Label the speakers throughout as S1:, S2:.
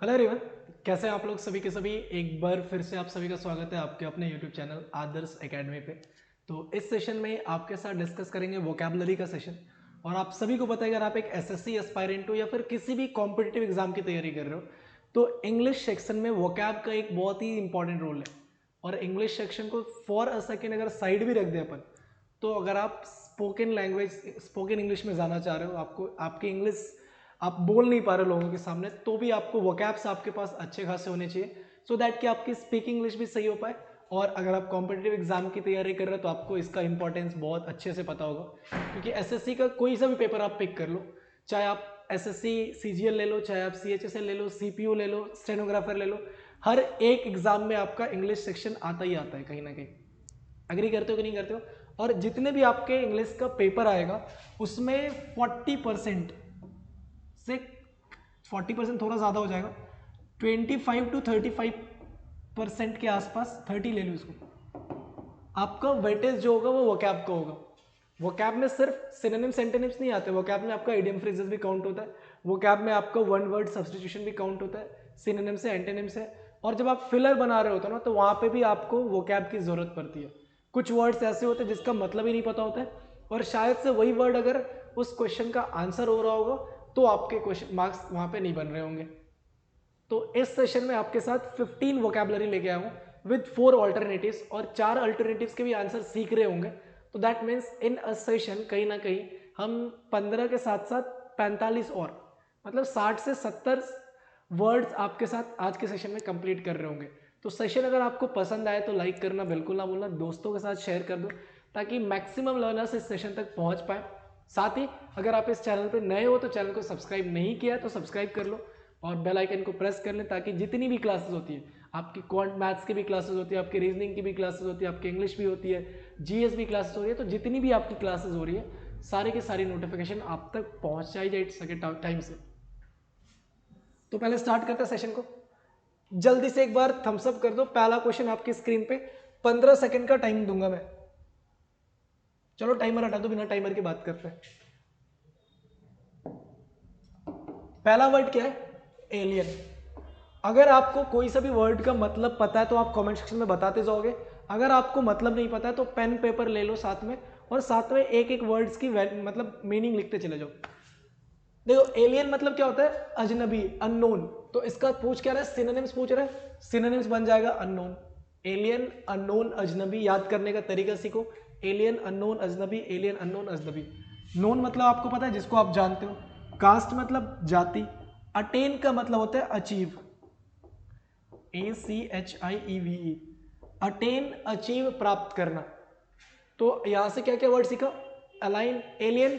S1: Hello everyone, कैसे हैं आप लोग सभी के सभी। एक बार फिर से आप सभी का स्वागत है आपके अपने यूट्यूब चैनल आदर्श एकेडमी पे। तो इस सेशन में आपके साथ डिस्कस करेंगे वोकैबुलरी का सेशन। और आप सभी को पता है अगर आप एक एसएससी एस्पायरेंट हो या फिर किसी भी कॉम्पिटिटिव एग्जाम की तैयारी कर रहे हो तो इंग्लिश सेक्शन में वोकैब का एक बहुत ही इंपॉर्टेंट रोल है। और इंग्लिश सेक्शन को फॉर अ सेकेंड अगर साइड भी रख दें अपन, तो अगर आप स्पोकन इंग्लिश में जाना चाह रहे हो, आपको आपकी इंग्लिश आप बोल नहीं पा रहे लोगों के सामने, तो भी आपको वोकैब्स आपके पास अच्छे खासे होने चाहिए सो दैट कि आपकी स्पीकिंग इंग्लिश भी सही हो पाए। और अगर आप कॉम्पिटिटिव एग्जाम की तैयारी कर रहे हो तो आपको इसका इंपॉर्टेंस बहुत अच्छे से पता होगा, क्योंकि एसएससी का कोई सा भी पेपर आप पिक कर लो, चाहे आप एसएससी सीजीएल ले लो, चाहे आप सीएचएसएल ले लो, सीपीयू ले लो, स्टेनोग्राफर ले लो, हर एक एग्जाम में आपका इंग्लिश सेक्शन आता ही आता है कहीं ना कहीं। अग्री करते हो कि नहीं करते हो। और जितने भी आपके इंग्लिश का पेपर आएगा उसमें 40% से 40% थोड़ा ज़्यादा हो जाएगा, 25 to 35% के आसपास, 30 ले लो इसको, आपका वेटेज जो होगा वो वोकैब का होगा। वोकैब में सिर्फ सिनोनिम सेंटोनिम्स नहीं आते, वोकैब में आपका इडियम फ्रेजेस भी काउंट होता है, वोकैब में आपका वन वर्ड सब्स्टिट्यूशन भी काउंट होता है, सिनोनिम से एंटोनिम से। और जब आप फिलर बना रहे होते हो ना, तो वहाँ पे भी आपको वोकैब की ज़रूरत पड़ती है। कुछ वर्ड्स ऐसे होते हैं जिसका मतलब ही नहीं पता होता है, और शायद से वही वर्ड अगर उस क्वेश्चन का आंसर हो रहा होगा तो आपके क्वेश्चन मार्क्स वहाँ पे नहीं बन रहे होंगे। तो इस सेशन में आपके साथ 15 वोकैबुलरी लेके आया हूँ विद 4 ऑल्टरनेटिव्स, और 4 अल्टरनेटिव्स के भी आंसर सीख रहे होंगे। तो that means in a session कहीं ना कहीं हम 15 के साथ साथ 45 और मतलब 60 से 70 वर्ड्स आपके साथ आज के सेशन में कंप्लीट कर रहे होंगे। तो सेशन अगर आपको पसंद आए तो लाइक करना बिल्कुल ना भूलना, दोस्तों के साथ शेयर कर दो ताकि मैक्सिमम लर्नर्स इस सेशन तक पहुंच पाए। साथ ही अगर आप इस चैनल पर नए हो तो चैनल को सब्सक्राइब नहीं किया तो सब्सक्राइब कर लो और बेल आइकन को प्रेस कर लें, ताकि जितनी भी क्लासेस होती है, आपकी क्वांट मैथ्स की भी क्लासेस होती है, आपकी रीजनिंग की भी क्लासेस होती है, आपकी इंग्लिश भी होती है, जीएस भी क्लासेस हो रही है, तो जितनी भी आपकी क्लासेस हो रही है सारी की सारी नोटिफिकेशन आप तक पहुंचाई जाए सके टाइम से। तो पहले स्टार्ट करते हैं सेशन को। जल्दी से एक बार थम्स अप कर दो। पहला क्वेश्चन आपकी स्क्रीन पे, 15 सेकंड का टाइम दूंगा मैं। चलो टाइमर हटा दो, बिना टाइमर की बात करते हैं। पहला वर्ड क्या है? एलियन। अगर आपको कोई सा भी वर्ड का मतलब पता है तो आप कमेंट सेक्शन में बताते जाओगे, अगर आपको मतलब नहीं पता है तो पेन पेपर ले लो साथ में, और साथ में एक एक वर्ड्स की मतलब मीनिंग लिखते चले जाओ। देखो एलियन मतलब क्या होता है? अजनबी, अननोन। तो इसका पूछ क्या रहा है? सिनोनिम्स पूछ रहा है, सिनोनिम्स बन जाएगा अननोन। एलियन, अननोन, अजनबी। याद करने का तरीका सीखो, एलियन, अननोन, अजनबी, एलियन, अननोन, अजनबी। नोन मतलब आपको पता है, जिसको आप जानते हो। कास्ट मतलब जाति। अटेन का मतलब होता है अचीव, ACHIEVE। अटेन, अचीव, प्राप्त करना। तो यहां से क्या क्या वर्ड सीखा? अलाइन, एलियन,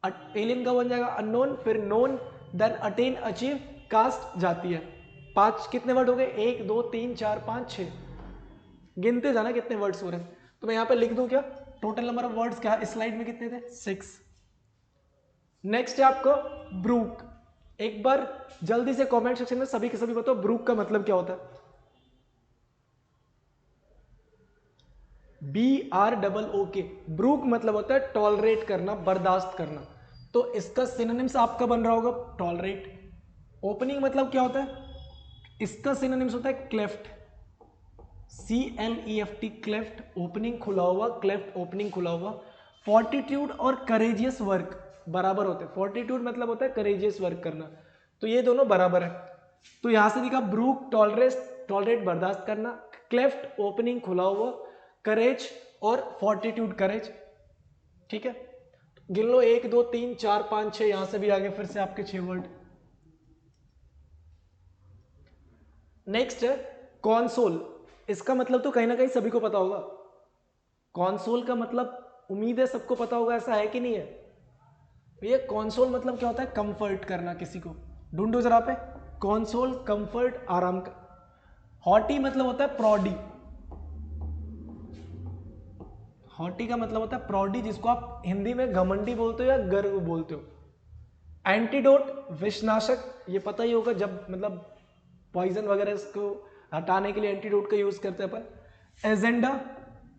S1: एलियन का बन जाएगा अननोन, फिर known, then attain, achieve, caste, जाती है। 5 कितने वर्ड हो गए? 1 2 3 4 5 6। गिनते जाना कितने वर्ड्स हो रहे हैं। तो मैं यहां पे लिख दूं क्या? टोटल नंबर ऑफ वर्ड्स क्या इस स्लाइड में कितने थे? 6। नेक्स्ट है आपको ब्रूक। एक बार जल्दी से कमेंट सेक्शन में सभी के सभी बताओ ब्रूक का मतलब क्या होता है? BROOK। ब्रूक मतलब होता है टॉलरेट करना, बर्दाश्त करना। तो इसका सिनोनिम्स आपका बन रहा होगा टॉलरेट। ओपनिंग मतलब क्या होता है? इसका सिनोनिम्स होता है क्लेफ्ट, CLEFT, क्लेफ्ट, ओपनिंग खुला हुआ, क्लेफ्ट ओपनिंग खुला हुआ। फोर्टिट्यूड और करेजियस वर्क बराबर होते हैं। फोर्टिट्यूड मतलब होता है करेजियस वर्क करना, तो ये दोनों बराबर है। तो यहां से दिखा ब्रूक टॉलरेट बर्दाश्त करना, क्लेफ्ट ओपनिंग खुला हुआ, करेज और फोर्टिट्यूड करेज। ठीक है, गिन लो 1 2 3 4 5 6, यहां से भी आगे फिर से आपके 6 वर्ड। नेक्स्ट है कॉन्सोल। इसका मतलब तो कहीं ना कहीं सभी को पता होगा। कॉन्सोल का मतलब उम्मीद है सबको पता होगा, ऐसा है कि नहीं है भैया? कॉन्सोल मतलब क्या होता है? कंफर्ट करना किसी को। ढूंढो जरा पे, कॉन्सोल, कंफर्ट, आराम का। हॉटी मतलब होता है प्रॉडी। हॉटी का मतलब होता है प्रॉडी, जिसको आप हिंदी में घमंडी बोलते हो या गर्व बोलते हो। एंटीडोट, विषनाशक, ये पता ही होगा, जब मतलब पॉइजन वगैरह इसको हटाने के लिए एंटीडोट का यूज करते हैं अपन। एजेंडा,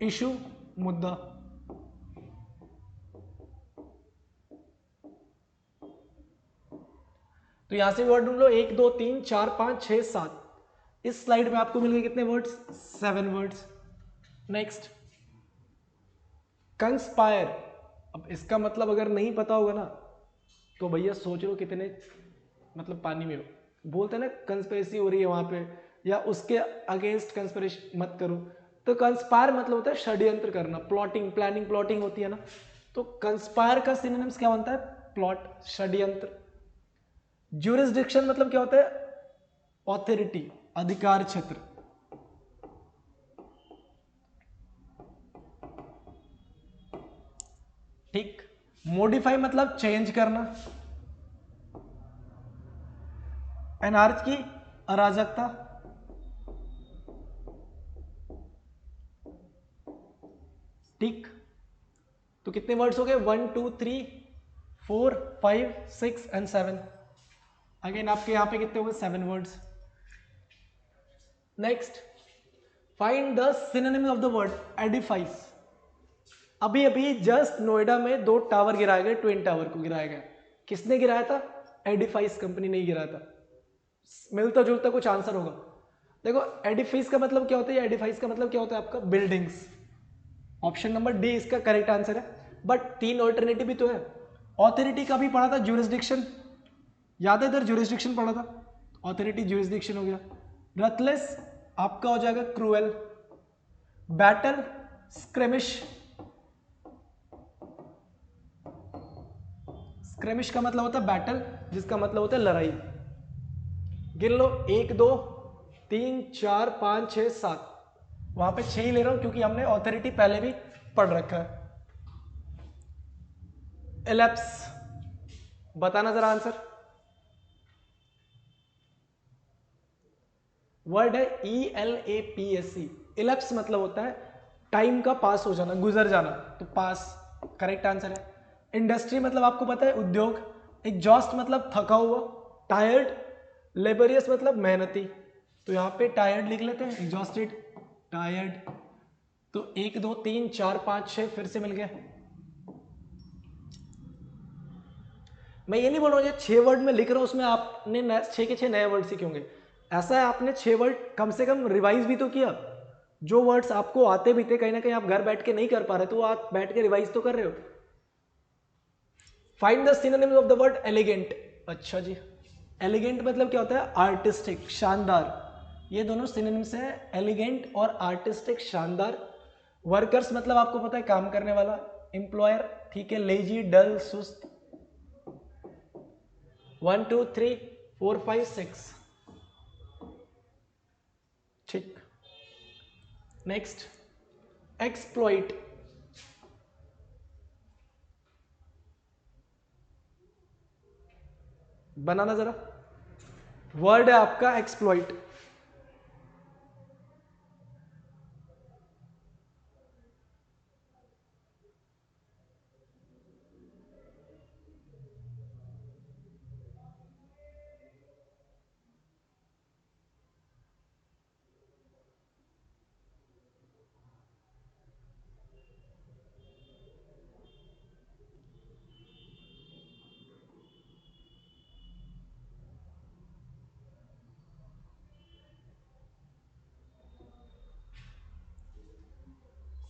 S1: इशू, मुद्दा। तो यहां से वर्ड ढूंढ लो, 1 2 3 4 5 6 7। इस स्लाइड में आपको मिल गए कितने वर्ड्स? 7 वर्ड्स। Next, conspire. अब इसका मतलब अगर नहीं पता होगा ना तो भैया सोच लो कितने मतलब पानी में हो। बोलते हैं ना कंस्पिरेसी हो रही है वहां पे, या उसके अगेंस्ट कंस्पिरेसी मत करो। तो कंस्पायर मतलब होता है षड्यंत्र करना, प्लॉटिंग, प्लानिंग, प्लॉटिंग होती है ना। तो कंस्पायर का सिनोनिम्स क्या बनता है? प्लॉट, षड्यंत्र। ज्यूरिसडिक्शन मतलब क्या होता है? ऑथोरिटी, अधिकार क्षेत्र। ठीक। मॉडिफाई मतलब चेंज करना। एनार्की, अराजकता। ठीक। तो कितने वर्ड्स हो गए? 1 2 3 4 5 6 एंड 7। अगेन आपके यहां पे कितने हो गए? 7 words. Next, find the synonym of the word edifice. अभी अभी जस्ट नोएडा में 2 टावर गिराए गए, ट्विन टावर को गिराया गया। किसने गिराया था? एडिफाइस कंपनी ने गिराया था। मिलता जुलता कुछ आंसर होगा। देखो एडिफाइस का मतलब क्या होता है? एडिफाइस का मतलब क्या होता है आपका? बिल्डिंग्स। ऑप्शन नंबर डी इसका करेक्ट आंसर है। बट 3 ऑल्टरनेटिव भी तो है। ऑथोरिटी का भी पढ़ा था, ज्यूरिसडिक्शन याद है? इधर ज्यूरिसडिक्शन पढ़ा था, ऑथोरिटी ज्यूरिसडिक्शन हो गया। रथलेस आपका हो जाएगा क्रूएल। बैटल, स्क्रेमिश। स्क्रेमिश का मतलब होता है बैटल, जिसका मतलब होता है लड़ाई। गिन लो, 1 2 3 4 5 6 7। वहां पे 6 ही ले रहा हूं क्योंकि हमने ऑथोरिटी पहले भी पढ़ रखा है। एलेप्स, बताना जरा आंसर। वर्ड है ELAPSE। इलेप्स मतलब होता है टाइम का पास हो जाना, गुजर जाना, तो पास करेक्ट आंसर है। इंडस्ट्री मतलब आपको पता है उद्योग। एग्जॉस्ट मतलब थका हुआ, टायर्ड। लेबरियस मतलब मेहनती। तो यहाँ पे टायर्ड लिख लेते हैं, एग्जॉस्टेड, टायर्ड। तो 1 2 3 4 5 6 फिर से मिल गया। मैं ये नहीं बोल रहा हूँ 6 वर्ड में लिख रहा हूँ उसमें आपने 6 के 6 नए वर्ड सीखे होंगे। ऐसा है आपने 6 वर्ड कम से कम रिवाइज भी तो किया। जो वर्ड्स आपको आते भी थे, कहीं ना कहीं आप घर बैठ के नहीं कर पा रहे, तो आप बैठ के रिवाइज तो कर रहे हो। Find the synonyms of the word elegant. अच्छा जी, एलिगेंट मतलब क्या होता है? आर्टिस्टिक, शानदार। ये दोनों सिनोनिम्स हैं, एलिगेंट और आर्टिस्टिक, शानदार। वर्कर्स मतलब आपको पता है काम करने वाला, एम्प्लॉयर। ठीक है, लेजी, डल, सुस्त। 1 2 3 4 5 6। ठीक। Next, exploit. बनाना जरा। वर्ड है आपका एक्सप्लॉइट।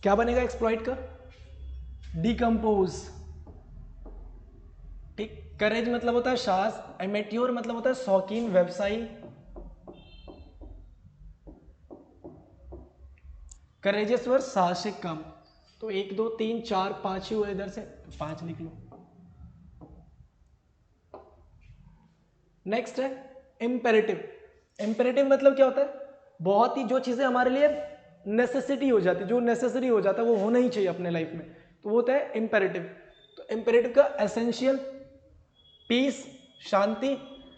S1: क्या बनेगा एक्सप्लॉइट का? डिकम्पोज। ठीक। करेज मतलब होता है साहस। एमेट्योर मतलब होता है शौकीन, व्यवसायी। करेजियस वर्ड, साहसिक काम। तो 1 2 3 4 5 ही हुए इधर से, तो 5 लिख लो। नेक्स्ट है इम्पेरेटिव। इम्पेरेटिव मतलब क्या होता है? बहुत ही जो चीजें हमारे लिए नेसेसिटी हो जाती है, जो नेसेसरी हो जाता है, वो होना ही चाहिए अपने लाइफ में, तो वो होता है इम्पेरेटिव। तो इम्पेरेटिव का एसेंशियल, पीस, शांति,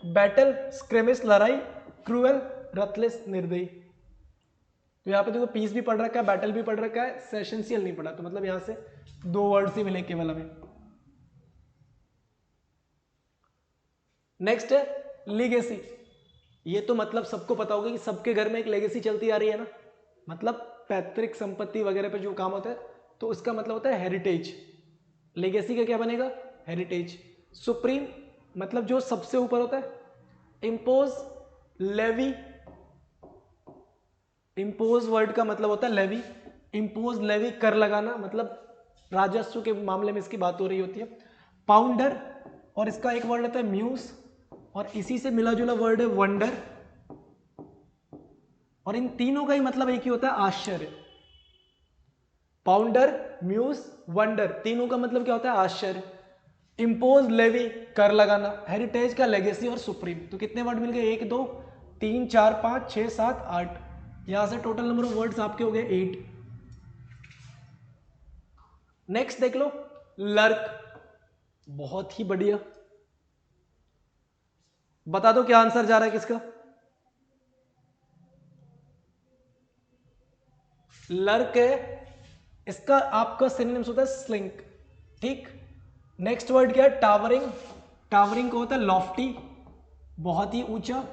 S1: बैटल, स्क्रेमिस, लड़ाई, क्रूएल, रथलेस, निर्दयी। तो यहाँ पे देखो पीस भी पढ़ रखा है, बैटल भी पढ़ रखा है, एसेंशियल नहीं पढ़ा, तो मतलब यहाँ से 2 वर्ड्स ही मिले केवल हमें। नेक्स्ट है लीगेसी। ये तो मतलब सबको पता होगा कि सबके घर में एक लेगेसी चलती आ रही है ना, मतलब पैतृक संपत्ति वगैरह पे जो काम होता है, तो उसका मतलब होता है हेरिटेज। लेगेसी का क्या बनेगा? हेरिटेज। सुप्रीम मतलब जो सबसे ऊपर होता है, इम्पोज, लेवी, इम्पोज वर्ड का मतलब होता है लेवी, इम्पोज लेवी कर लगाना, मतलब राजस्व के मामले में इसकी बात हो रही होती है। पाउंडर, और इसका एक वर्ड होता है म्यूज, और इसी से मिला जुला वर्ड है वंडर, और इन तीनों का ही मतलब एक ही होता है आश्चर्य। पाउंडर, म्यूज, वंडर, तीनों का मतलब क्या होता है आश्चर्य। इम्पोज, लेवी, कर लगाना, हेरिटेज का लेगेसी और सुप्रीम। तो कितने वर्ड मिल गए, 1 2 3 4 5 6 7 8, यहां से टोटल नंबर ऑफ वर्ड्स आपके हो गए 8। नेक्स्ट देख लो, लर्क, बहुत ही बढ़िया। बता दो क्या आंसर जा रहा है किसका। लर्क है, इसका आपका सिनोनिम्स होता है स्लिंक। ठीक, नेक्स्ट वर्ड क्या है, टावरिंग, टावरिंग को होता है लॉफ्टी, बहुत ही ऊंचा।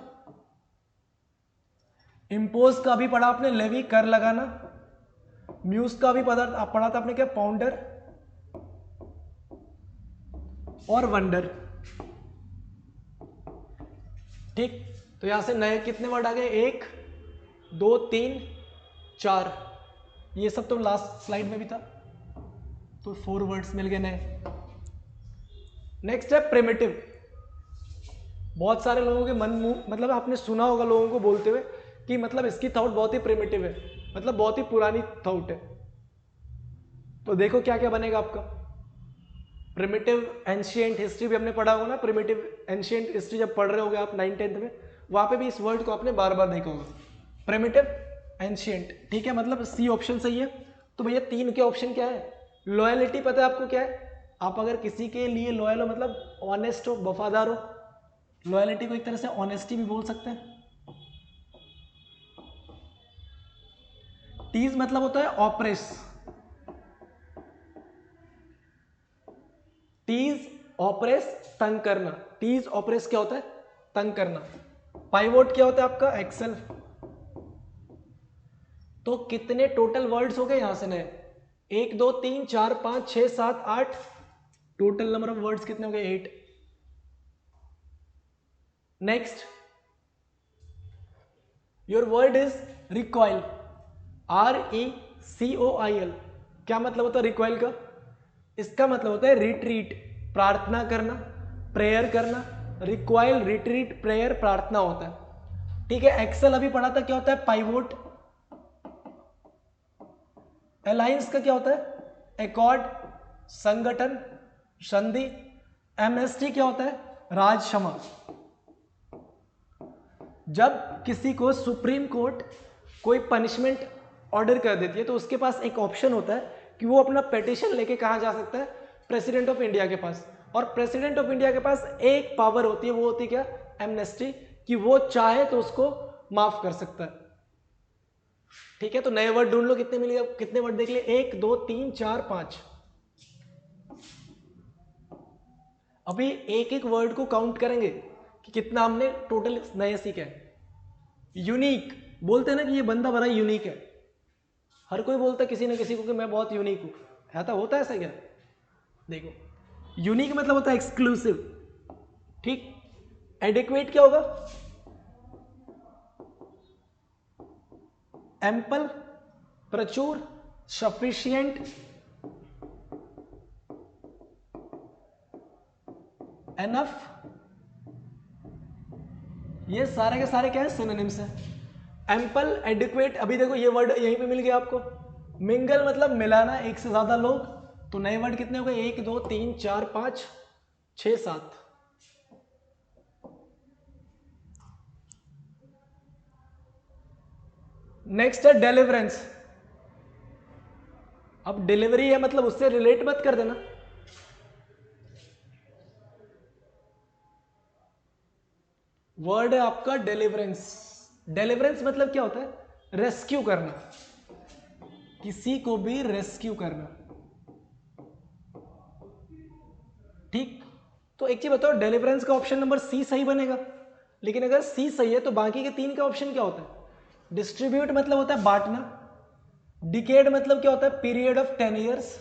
S1: इम्पोज का भी पढ़ा आपने, लेवी कर लगाना। म्यूज का भी पढ़ा था आपने, क्या पाउंडर और वंडर। ठीक, तो यहां से नए कितने वर्ड आ गए, 1 2 3 4, ये सब तो लास्ट स्लाइड में भी था, तो 4 वर्ड्स मिल गए नए। नेक्स्ट है प्रिमिटिव। बहुत सारे लोगों के मन मुंह, मतलब आपने सुना होगा लोगों को बोलते हुए कि मतलब इसकी थॉट बहुत ही प्रिमिटिव है, मतलब बहुत ही पुरानी थॉट है। तो देखो क्या क्या बनेगा आपका। प्रिमिटिव एंशिएंट हिस्ट्री भी हमने पढ़ा होगा ना, प्रिमिटिव एंशिएंट हिस्ट्री जब पढ़ रहे होगे आप 9th-10th में, वहां पे भी इस वर्ड को आपने बार बार देखा होगा, प्रिमिटिव एंशिएंट। ठीक है, मतलब सी ऑप्शन सही है। तो भैया 3 के ऑप्शन क्या है, लॉयलिटी पता है आपको क्या है, आप अगर किसी के लिए लॉयल हो मतलब ऑनेस्ट हो, वफादार हो, लॉयलिटी को एक तरह से ऑनेस्टी भी बोल सकते हैं। टीज मतलब होता है ऑपरेस, टीज ऑपरेस तंग करना, टीज ऑपरेस क्या होता है, तंग करना। पाइवोट क्या होता है आपका, एक्सेल। तो कितने टोटल वर्ड्स हो गए यहां से नए, 1 2 3 4 5 6 7 8, टोटल नंबर ऑफ वर्ड्स कितने हो गए, 8। Next, your word is recoil, RECOIL। क्या मतलब होता है रिकॉइल का, इसका मतलब होता है रिट्रीट, प्रार्थना करना, प्रेयर करना। रिक्वाइल, रिट्रीट, प्रेयर, प्रार्थना होता है। ठीक है, एक्सेल अभी पढ़ा था, क्या होता है पाइवोट। अलायंस का क्या होता है, एकॉर्ड, संगठन, संधि। एमनेस्टी क्या होता है, राज क्षमा। जब किसी को सुप्रीम कोर्ट कोई पनिशमेंट ऑर्डर कर देती है तो उसके पास एक ऑप्शन होता है कि वो अपना पिटीशन लेके कहाँ जा सकता है, प्रेसिडेंट ऑफ इंडिया के पास। और प्रेसिडेंट ऑफ इंडिया के पास एक पावर होती है, वो होती है क्या, एमनेस्टी, कि वो चाहे तो उसको माफ कर सकता है। ठीक है, तो नए वर्ड ढूंढ लो, कितने मिल गए, कितने वर्ड देख लिए, 1 2 3 4 5। अभी एक एक वर्ड को काउंट करेंगे कि कितना हमने टोटल नए सीखे। यूनिक, बोलते हैं ना कि ये बंदा बड़ा यूनिक है, हर कोई बोलता है किसी ना किसी को कि मैं बहुत यूनिक हूं, ऐसा होता है ऐसा क्या, देखो यूनिक मतलब होता है एक्सक्लूसिव। ठीक, एडिक्वेट क्या होगा, एम्पल, प्रचुर, सफिशिएंट, एनफ, ये सारे के सारे क्या है, सिनोनिम्स है। एम्पल, एडिक्वेट, अभी देखो ये वर्ड यहीं पे मिल गया आपको। मिंगल मतलब मिलाना, एक से ज्यादा लोग। तो नए वर्ड कितने हो गए, 1 2 3 4 5 6 7। नेक्स्ट है डिलीवरेंस। अब डिलीवरी है मतलब उससे रिलेट मत कर देना। वर्ड है आपका डिलीवरेंस। डिलीवरेंस मतलब क्या होता है, रेस्क्यू करना, किसी को भी रेस्क्यू करना। ठीक, तो एक चीज बताओ, डिलीवरेंस का ऑप्शन नंबर सी सही बनेगा, लेकिन अगर सी सही है तो बाकी के 3 का ऑप्शन क्या होता है, डिस्ट्रीब्यूट मतलब होता है बांटना, डिकेड मतलब क्या होता है, पीरियड ऑफ 10 ईयर्स,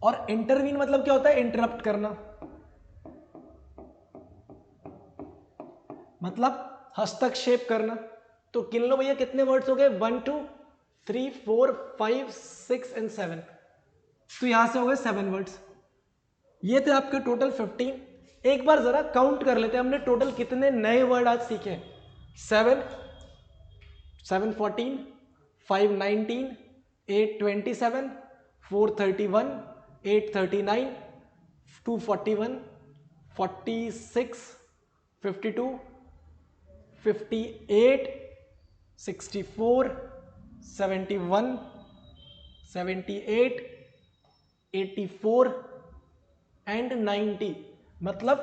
S1: और इंटरवीन मतलब क्या होता है, इंटरप्ट करना, मतलब हस्तक्षेप करना। तो गिन लो भैया कितने वर्ड्स हो गए, 1 2 3 4 5 6 एंड 7, तो यहां से हो गए 7 वर्ड्स। ये थे आपके टोटल 15। एक बार जरा काउंट कर लेते हैं हमने टोटल कितने नए वर्ड आज सीखे। 7 7 14 5 19 8 27 4 31 8 39 2 41 46 52 58 64 71 78 84 एंड 90। मतलब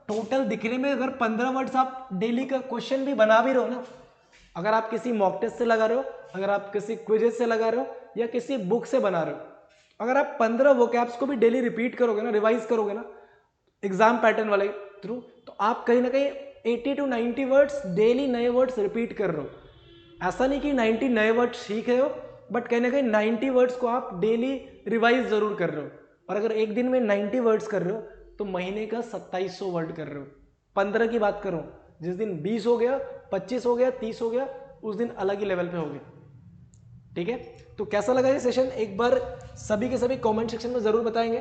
S1: टोटल दिखने में अगर 15 वर्ड्स आप डेली का क्वेश्चन भी बना भी रहे हो ना, अगर आप किसी मॉक टेस्ट से लगा रहे हो, अगर आप किसी क्विजेस से लगा रहे हो, या किसी बुक से बना रहे हो, अगर आप 15 वोकैब्स को भी डेली रिपीट करोगे ना, रिवाइज करोगे ना एग्जाम पैटर्न वाले थ्रू, तो आप कहीं ना कहीं 80 to 90 वर्ड्स डेली नए वर्ड्स रिपीट कर रहे हो। ऐसा नहीं कि 90 नए वर्ड्स सीख रहे हो, बट कहीं ना कहीं 90 वर्ड्स को आप डेली रिवाइज जरूर कर रहे हो। और अगर एक दिन में 90 वर्ड्स कर रहे हो तो महीने का 2700 वर्ड कर रहे हो। 15 की बात करो, जिस दिन 20 हो गया, 25 हो गया, 30 हो गया, उस दिन अलग ही लेवल पे हो गए। ठीक है, तो कैसा लगा ये सेशन, एक बार सभी के सभी कमेंट सेक्शन में जरूर बताएंगे।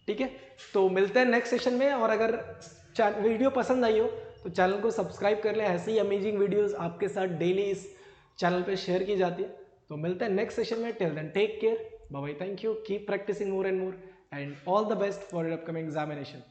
S1: ठीक है, तो मिलते हैं नेक्स्ट सेशन में। और अगर वीडियो पसंद आई हो तो चैनल को सब्सक्राइब कर लें, ऐसी अमेजिंग वीडियोस आपके साथ डेली इस चैनल पे शेयर की जाती है। तो मिलते हैं नेक्स्ट सेशन में, till then take care, bye bye, thank you, keep practising more and more, and all the best for your upcoming examination.